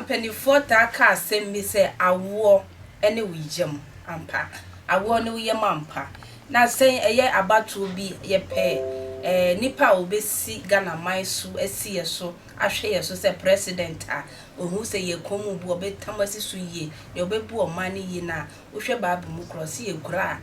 penifo ta ka asem bi se awo ene wijam ampa awo ne wiyam ampa na sen eye abatu bi ye pe nipa obesi Ghana maisu esi yeso ahwe yeso se president a ohu se ye komu bu obetamasi su ye ye obebu omani yi na ohwe baabu mu cross ye kura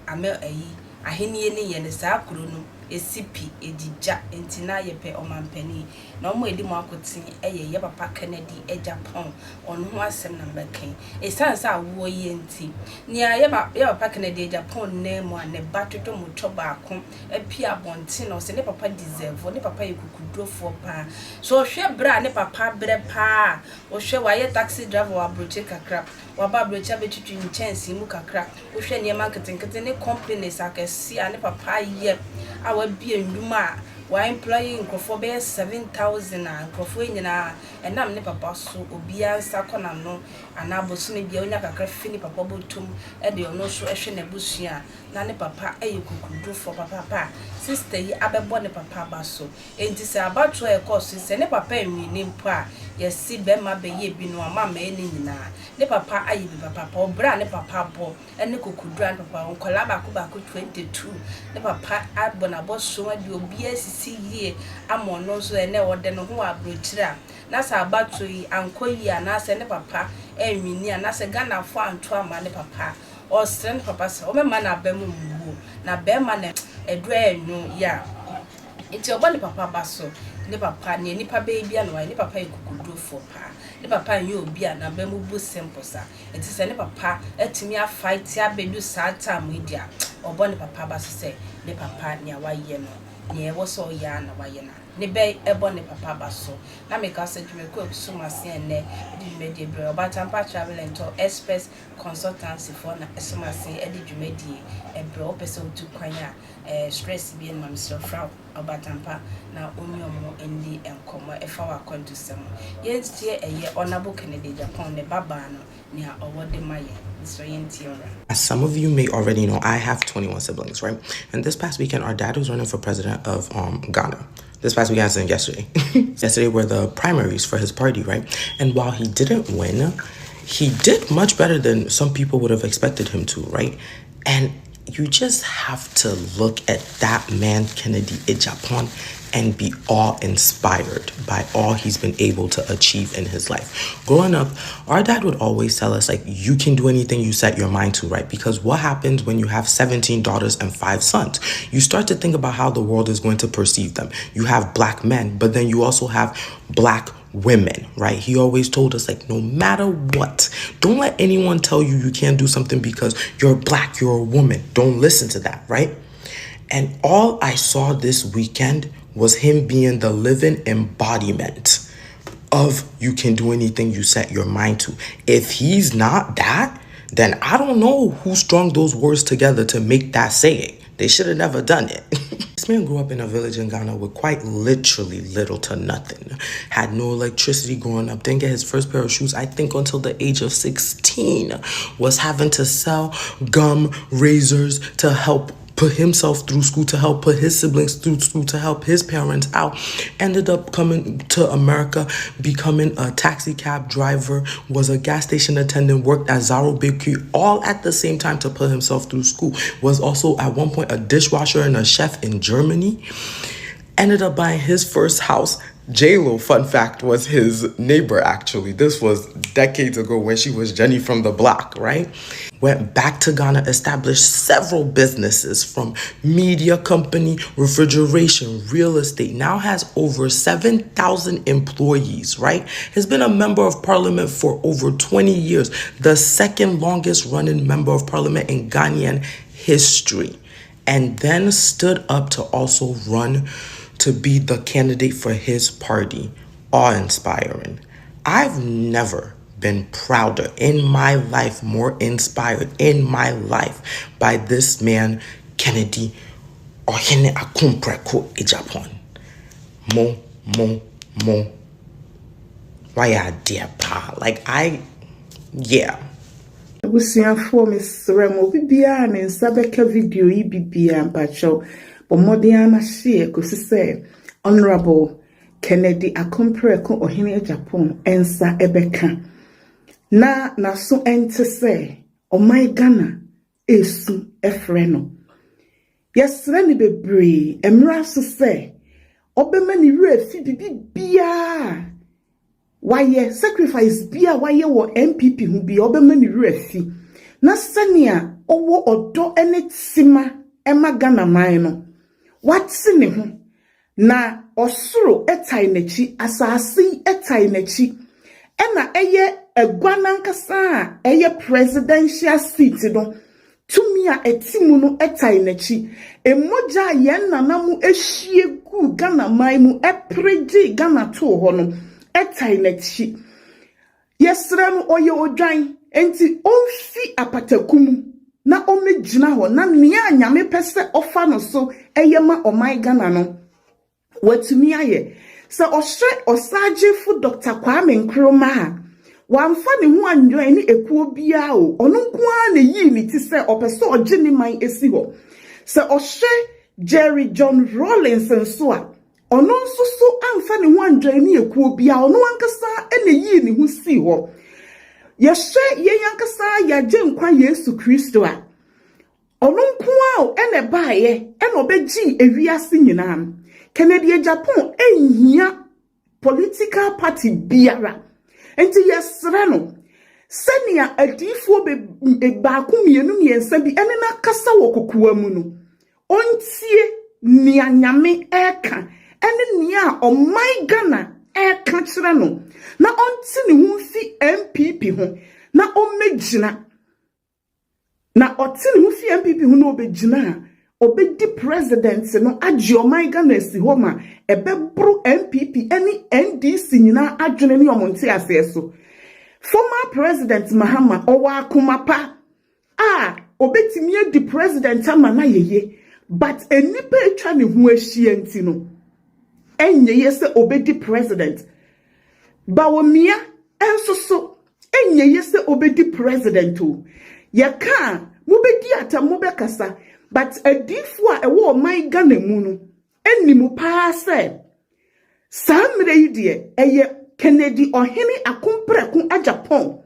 ame ayi ahenie ne ye ne saa kuro no esipi edija entina ye pe omampani na omo edi mo akotin ye papa Kennedy AGYAPONG onu ho asem na mbeken esansa awo ye enti nia ye papa Kennedy AGYAPONG na mu ane batoto mu toba akon epi abonte no se ne papa deserve ne papa yekukudrofo pa so hwe bra ne papa bre pa o hwe wa ye taxi driver wa broche kakra wa ba broche betwitwi nchansi mu kakra o hwe ne marketing ne companies akesi ane papa ye awa bi nduma wa employee nkofo be 7,000 na nkofo nyina enam ne papa so obia sakona no anaboso ne bia onya kakra fini papa botum e de ono so ehwe na busua na ne papa ayekukudu for papa sister yi abebo ne papa baso enti se abato e course se ne papa enwi mpo a yesi be ma be ye bi no ama ma eni nyina ne papa ayi bi papa obra ne papa bo ene kukudu an papa onkola ba ko 22 ne papa abona boso wa di obia sisi ye amono so ene wode no ho abrochira na sa abato yi ankoyi ana se ne papa enwini ana se Ghana fo anto ama ne papa o sren papa se o mema na ba mu mu na be ma na edro enyu ya enti obo ne papa baso ne papa ne nipa baby na ne papa ekukudu fo pa ne papa nyi obi na ba mu bu simple sa enti se ne papa etimi a fight ya bedu sa time dia obo ne papa baso se ne papa ne awaye no ne wo so ya na waye na ne be ebo ne papa baso na me ka se dwume ko so mase ene di dwume bre obatampa travel and express consultancy for na so mase e di dwume di bre opese otu kwanya stress bi en mam so fra obatampa na omiomo endi enkomo e fa wa kontu sem yentie eye Honorable Kennedy AGYAPONG ne baba no ne a owode maye. As some of you may already know, I have 21 siblings, right? And this past weekend, our dad was running for president of Ghana. This past weekend, as in yesterday. Yesterday were the primaries for his party, right? And while he didn't win, he did much better than some people would have expected him to, right? And you just have to look at that man, Kennedy AGYAPONG, and be awe-inspired by all he's been able to achieve in his life. Growing up, our dad would always tell us, like, you can do anything you set your mind to, right? Because what happens when you have 17 daughters and 5 sons? You start to think about how the world is going to perceive them. You have black men, but then you also have black women, right? He always told us, like, no matter what, don't let anyone tell you you can't do something because you're black, you're a woman. Don't listen to that, right? And all I saw this weekend was him being the living embodiment of you can do anything you set your mind to. If he's not that, then I don't know who strung those words together to make that saying. They should have never done it. This man grew up in a village in Ghana with quite literally little to nothing. Had no electricity growing up. Didn't get his first pair of shoes, I think, until the age of 16. Was having to sell gum, razors to help put himself through school, to help put his siblings through school, to help his parents out. Ended up coming to America, becoming a taxi cab driver, was a gas station attendant, worked at Zaro Bakery, all at the same time to put himself through school. Was also at one point a dishwasher and a chef in Germany. Ended up buying his first house. J-Lo, fun fact, was his neighbor, actually. This was decades ago when she was Jenny from the block, right? Went back to Ghana, established several businesses, from media company, refrigeration, real estate. Now has over 7,000 employees, right? Has been a member of parliament for over 20 years. The second longest running member of parliament in Ghanaian history. And then stood up to also run to be the candidate for his party. Awe-inspiring. I've never been prouder in my life, more inspired in my life by this man, Kennedy AGYAPONG. Mo. Why are dear pa? Like, yeah. Abusuafo mesremo bibia ne nsabeka video yi bibia mpacho bomodin na hye kosise Honorable Kennedy akompreko ohene Japan ensa ebeka na naso ente se omai Ghana esu efre no yesre ni bebre emra so se obema ni wura fi bibia waye sacrifice bia waye wo NPP hu bia obema ni wura fi na sania owo odo ene tsima ema Ghana man no watsi ne ho na osuro etai nachi asasi etai nachi ena eye egwanankasa eye presidential seat no tumi a etimu no etai nachi emoja ye nanamu ehie gu Ghana man mu epreji Ghana to ho no etai nachi yesra no oye odwan enti onfi apatakumu na omegina ho na nia nyame pese ofa no so eye ma omai Ghana no watumi aye se ohre osage fu Dr. Kwame Nkrumah wamfa ne ho anwan ni ekuo bia o ono nkoa na yi ni ti se opese oje ni man esi ho se ohre Jerry John Rawlings nso a ono nso so amfa ne ho anwan ni ekuo bia ono ankasa ene yi ni ho si ho yehwe ye yankasa ya je nkwa Yesu Kristo a ono nkoa o ene baaye ene obeji ewiase nyina Kennedy Japan ehia political party biara enti yesra no senia adifo be baako mienu miensa bi ene na kasa wokokoa mu no ontie nia nyame eka ene nia omai Ghana eka kire no na onti ne hu fi NPP ho na omegina na oti ne hu fi NPP ho na obegina obedi president no agye omai Ghana si ho ma ebebru NPP any NDC nyina adwene ne omonte aseso former president Mahama owa akomapa obetimi edi president ama na yeye but enipa etwa ne ho ahia nti no enye yese obedi president bawomia ensoso enye yese obedi president o yeka mubedi atamu bekasa but adifo a ewo man Ghana mu no enimu pa se samre yidie eye Kennedy ohene akompreko Japan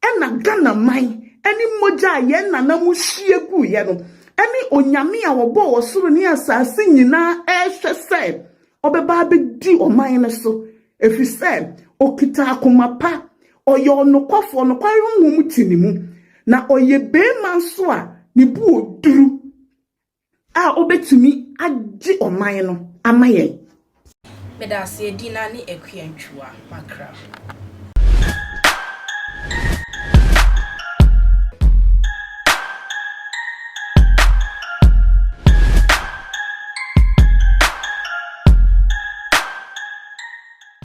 ena Ghana man eni moja ye nanamu hie gu ye no eni onyame a wobo wosoro ni asase nyina ehwe se obeba bedi oman ne so efise okita akomapa oye onokofo no kwaro mu mutinimu na oye be manso a ni bu oduru obetumi agi oman no amaye Medase dina ni ekuyantwa makra